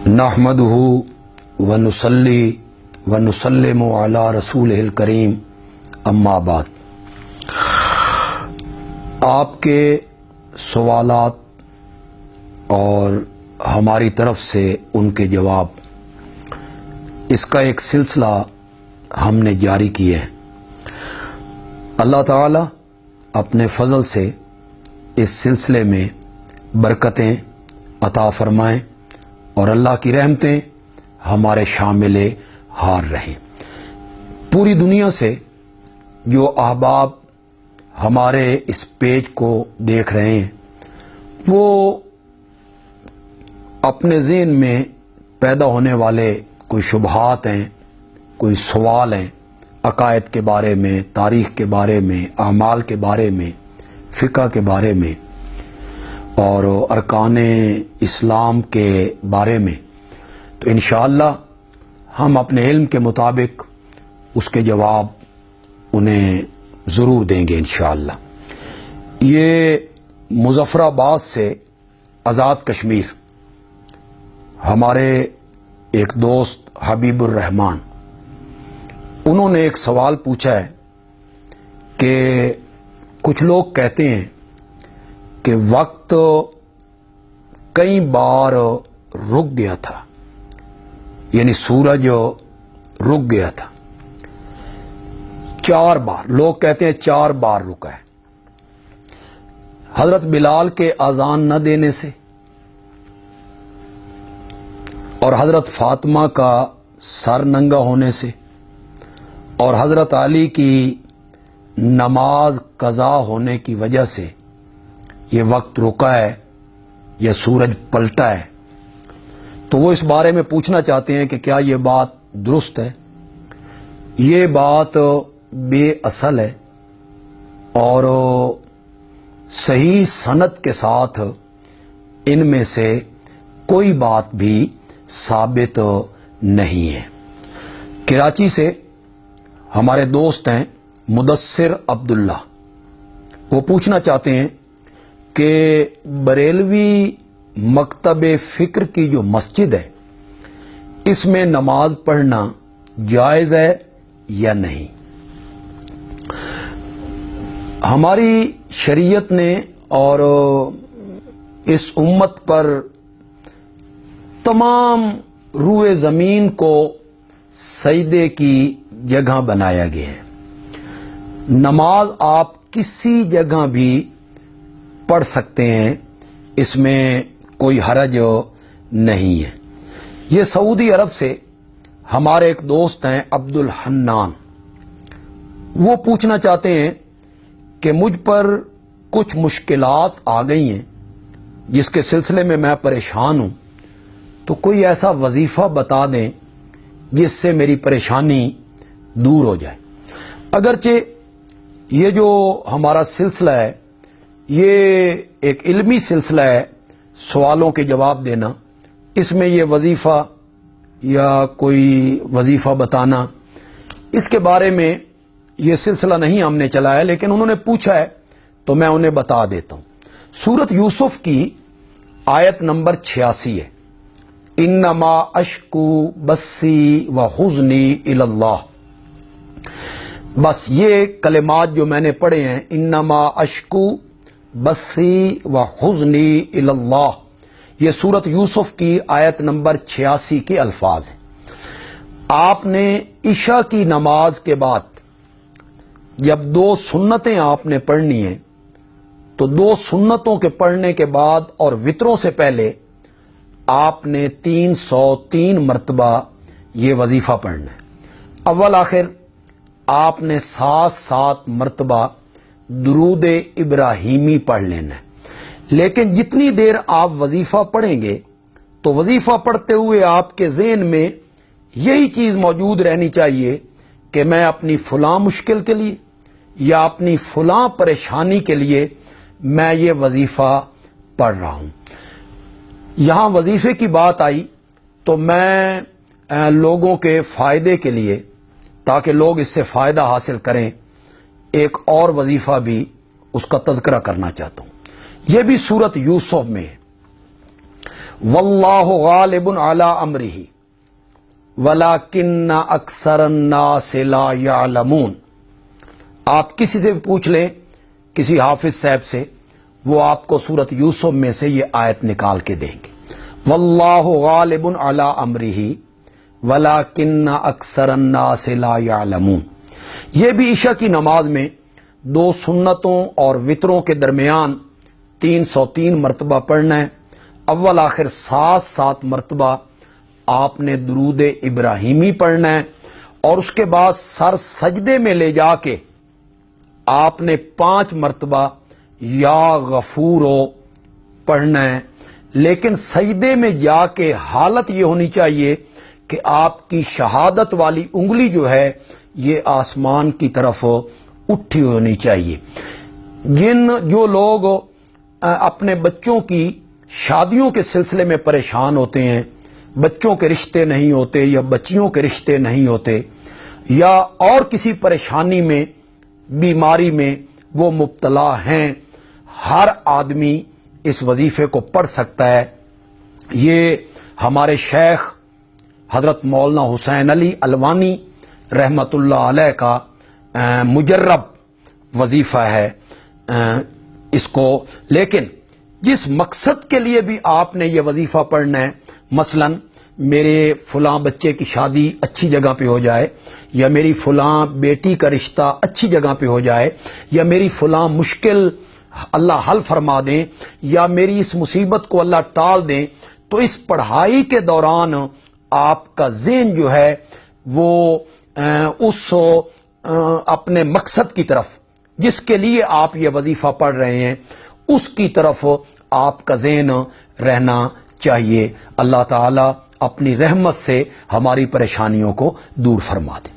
नहमदुहु व नुसल्ली व नुसल्लिमु अला रसूलिहिल करीम अम्मा बाद। आपके सवालात और हमारी तरफ से उनके जवाब, इसका एक सिलसिला हमने जारी किया है। अल्लाह ताला अपने फजल से इस सिलसिले में बरकतें अता फरमाएं और अल्लाह की रहमतें हमारे शामिल हार रहें। पूरी दुनिया से जो अहबाब हमारे इस पेज को देख रहे हैं, वो अपने ज़हन में पैदा होने वाले कोई शुबहात हैं, कोई सवाल हैं, अकायद के बारे में, तारीख़ के बारे में, अमाल के बारे में, फ़िक़्ह के बारे में और अरकान इस्लाम के बारे में, तो इंशाअल्लाह हम अपने इल्म के मुताबिक उसके जवाब उन्हें ज़रूर देंगे इंशाअल्लाह। ये मुज़फ़्फ़राबाद से आज़ाद कश्मीर हमारे एक दोस्त हबीबुर रहमान, उन्होंने एक सवाल पूछा है कि कुछ लोग कहते हैं कि वक्त कई बार रुक गया था, यानी सूरज रुक गया था 4 बार। लोग कहते हैं 4 बार रुका है। हजरत बिलाल के अजान न देने से और हजरत फातिमा का सर नंगा होने से और हजरत अली की नमाज कज़ा होने की वजह से ये वक्त रुका है या सूरज पलटा है। तो वो इस बारे में पूछना चाहते हैं कि क्या ये बात दुरुस्त है। ये बात बेअसल है और सही सनद के साथ इनमें से कोई बात भी साबित नहीं है। कराची से हमारे दोस्त हैं मुदस्सिर अब्दुल्ला, वो पूछना चाहते हैं कि बरेलवी मकतब फ़िक्र की जो मस्जिद है, इसमें नमाज पढ़ना जायज़ है या नहीं। हमारी शरीयत ने और इस उम्मत पर तमाम रूए ज़मीन को सजदे की जगह बनाया गया है। नमाज आप किसी जगह भी पढ़ सकते हैं, इसमें कोई हरज नहीं है। ये सऊदी अरब से हमारे एक दोस्त हैं अब्दुल हन्नान, वो पूछना चाहते हैं कि मुझ पर कुछ मुश्किलात आ गई हैं जिसके सिलसिले में मैं परेशान हूँ, तो कोई ऐसा वजीफ़ा बता दें जिससे मेरी परेशानी दूर हो जाए। अगरचे ये जो हमारा सिलसिला है ये एक इल्मी सिलसिला है, सवालों के जवाब देना, इसमें ये वजीफ़ा या कोई वजीफ़ा बताना, इसके बारे में ये सिलसिला नहीं हमने चलाया, लेकिन उन्होंने पूछा है तो मैं उन्हें बता देता हूँ। सूरत यूसुफ की आयत नंबर 86 है, इन्नमा अश्कू बस्सी व हुज़नी इलल्लाह। बस ये कलिमात जो मैंने पढ़े हैं, इन्नमा अश्कू बस्सी व हुज़नी इलल्लाह, ये सूरत यूसुफ की आयत नंबर 86 के अल्फाज हैं। आपने इशा की नमाज के बाद जब 2 सुन्नतें आपने पढ़नी हैं, तो 2 सुन्नतों के पढ़ने के बाद और वित्रों से पहले आपने 303 मरतबा ये वजीफ़ा पढ़ना है। अव्वल आखिर आपने 7-7 मरतबा दुरूद इब्राहीमी पढ़ लेना है। लेकिन जितनी देर आप वजीफ़ा पढ़ेंगे, तो वजीफ़ा पढ़ते हुए आपके ज़हन में यही चीज़ मौजूद रहनी चाहिए कि मैं अपनी फ़लाँ मुश्किल के लिए या अपनी फ़लाँ परेशानी के लिए मैं ये वजीफ़ा पढ़ रहा हूँ। यहाँ वजीफ़े की बात आई तो मैं लोगों के फ़ायदे के लिए, ताकि लोग इससे फ़ायदा हासिल करें, एक और वजीफ़ा भी उसका तज़किरा करना चाहता हूँ। यह भी सूरत यूसुफ में है। واللہ غالب علی امرہ ولکن اکثر الناس لا یعلمون. آپ کسی سے بھی پوچھ لیں، کسی حافظ صاحب سے، وہ آپ کو سورۃ یوسف میں سے یہ آیت نکال کے دیں گے. واللہ غالب علی امرہ ولکن اکثر الناس لا یعلمون. یہ بھی عشاء کی نماز میں 2 سنتوں اور وطروں کے درمیان 303 مرتبہ پڑھنا ہے. اول آخر 7 مرتبہ آپ نے درود ابراہیمی پڑھنا ہے، اور اس کے بعد سر سجدے میں لے جا کے آپ نے 5 مرتبہ یا غفورو پڑھنا ہے. لیکن سجدے میں جا کے حالت یہ ہونی چاہیے کہ آپ کی شہادت والی انگلی جو ہے یہ آسمان کی طرف اٹھی ہونی چاہیے. جو لوگ اپنے بچوں کی شادیوں کے سلسلے میں پریشان ہوتے ہیں، بچوں کے رشتے نہیں ہوتے یا بچیوں کے رشتے نہیں ہوتے، یا اور کسی پریشانی میں، بیماری میں وہ مبتلا ہیں، ہر آدمی اس وظیفے کو پڑھ سکتا ہے. یہ ہمارے شیخ حضرت مولانا حسین علی الوانی رحمت اللہ علیہ کا مجرب وظیفہ ہے اس کو. لیکن جس مقصد کے لیے بھی آپ نے یہ وظیفہ پڑھنا ہے، مثلا میرے فلاں بچے کی شادی اچھی جگہ پہ ہو جائے، یا میری فلاں بیٹی کا رشتہ اچھی جگہ پہ ہو جائے، یا میری فلاں مشکل اللہ حل فرما دیں، یا میری اس مصیبت کو اللہ ٹال دیں، تو اس پڑھائی کے دوران آپ کا ذہن جو ہے وہ اس اپنے مقصد کی طرف، جس کے لیے آپ یہ وظیفہ پڑھ رہے ہیں، اس کی طرف آپ کا ذہن رہنا چاہیے. اللہ تعالی اپنی رحمت سے ہماری پریشانیوں کو دور فرما دے.